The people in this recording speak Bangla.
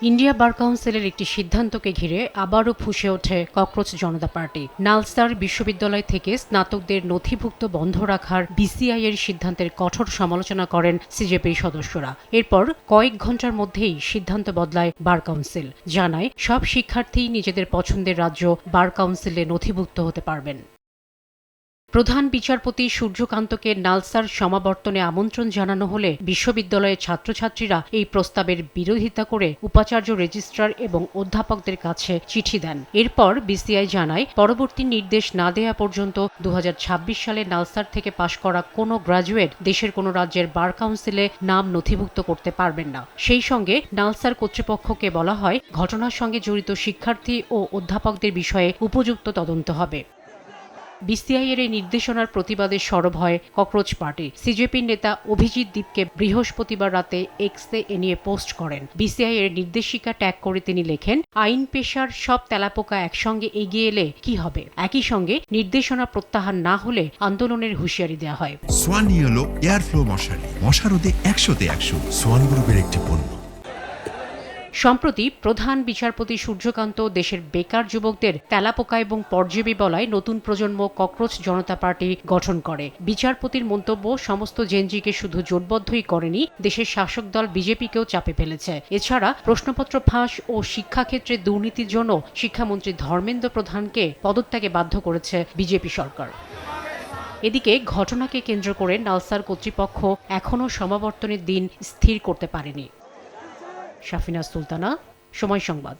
ইন্ডিয়া বার কাউন্সিলের একটি সিদ্ধান্তকে ঘিরে আবারও ফুঁসে ওঠে ককরোচ জনতা পার্টি। নালসার বিশ্ববিদ্যালয় থেকে স্নাতকদের নথিভুক্ত বন্ধ রাখার বিসিআই এর সিদ্ধান্তের কঠোর সমালোচনা করেন সিজেপির সদস্যরা। এরপর কয়েক ঘণ্টার মধ্যেই সিদ্ধান্ত বদলায় বার কাউন্সিল, জানায় সব শিক্ষার্থী নিজেদের পছন্দের রাজ্য বার কাউন্সিলে নথিভুক্ত হতে পারবেন। প্রধান বিচারপতি সূর্যকান্তকে নালসার সমাবর্তনে আমন্ত্রণ জানানো হলে বিশ্ববিদ্যালয়ের ছাত্রছাত্রীরা এই প্রস্তাবের বিরোধিতা করে উপাচার্য রেজিস্ট্রার এবং অধ্যাপকদের কাছে চিঠি দেন। এরপর বিসিআই জানায়, পরবর্তী নির্দেশ না দেয়া পর্যন্ত 2026 সালে নালসার থেকে পাশ করা কোনো গ্র্যাজুয়েট দেশের কোনো রাজ্যের বার কাউন্সিলে নাম নথিভুক্ত করতে পারবেন না। সেই সঙ্গে নালসার কর্তৃপক্ষকে বলা হয়, ঘটনার সঙ্গে জড়িত শিক্ষার্থী ও অধ্যাপকদের বিষয়ে উপযুক্ত তদন্ত হবে। বিসিআই এর এই নির্দেশনার প্রতিবাদে সরব হয় ককরোচ পার্টি। সিজেপির নেতা অভিজিৎ দীপকে বৃহস্পতিবার রাতে এক্সে এ নিয়ে পোস্ট করেন। বিসিআই এর নির্দেশিকা ট্যাগ করে তিনি লেখেন, আইন পেশার সব তেলাপোকা একসঙ্গে এগিয়ে এলে কি হবে? একই সঙ্গে নির্দেশনা প্রত্যাহার না হলে আন্দোলনের হুঁশিয়ারি দেওয়া হয়। সোয়ান হলো এয়ারফ্লো মশারি, মশারোধে 100তে 100 সোয়ান গ্রুপের একটি পণ্য। সম্প্রতি প্রধান বিচারপতি সূর্যকান্ত দেশের বেকার যুবকদের তেলাপোকা এবং পরজীবী বলায় নতুন প্রজন্ম ককরোচ জনতা পার্টি গঠন করে। বিচারপতির মন্তব্য সমস্ত জেনজিকে শুধু জোটবদ্ধই করেনি, দেশের শাসক দল বিজেপিকেও চাপে ফেলেছে। এছাড়া প্রশ্নপত্র ফাঁস ও শিক্ষাক্ষেত্রে দুর্নীতির জন্য শিক্ষামন্ত্রী ধর্মেন্দ্র প্রধানকে পদত্যাগে বাধ্য করেছে বিজেপি সরকার। এদিকে ঘটনাকে কেন্দ্র করে নালসার কর্তৃপক্ষ এখনও সমাবর্তনের দিন স্থির করতে পারেনি। শাফিনা সুলতানা, সময় সংবাদ।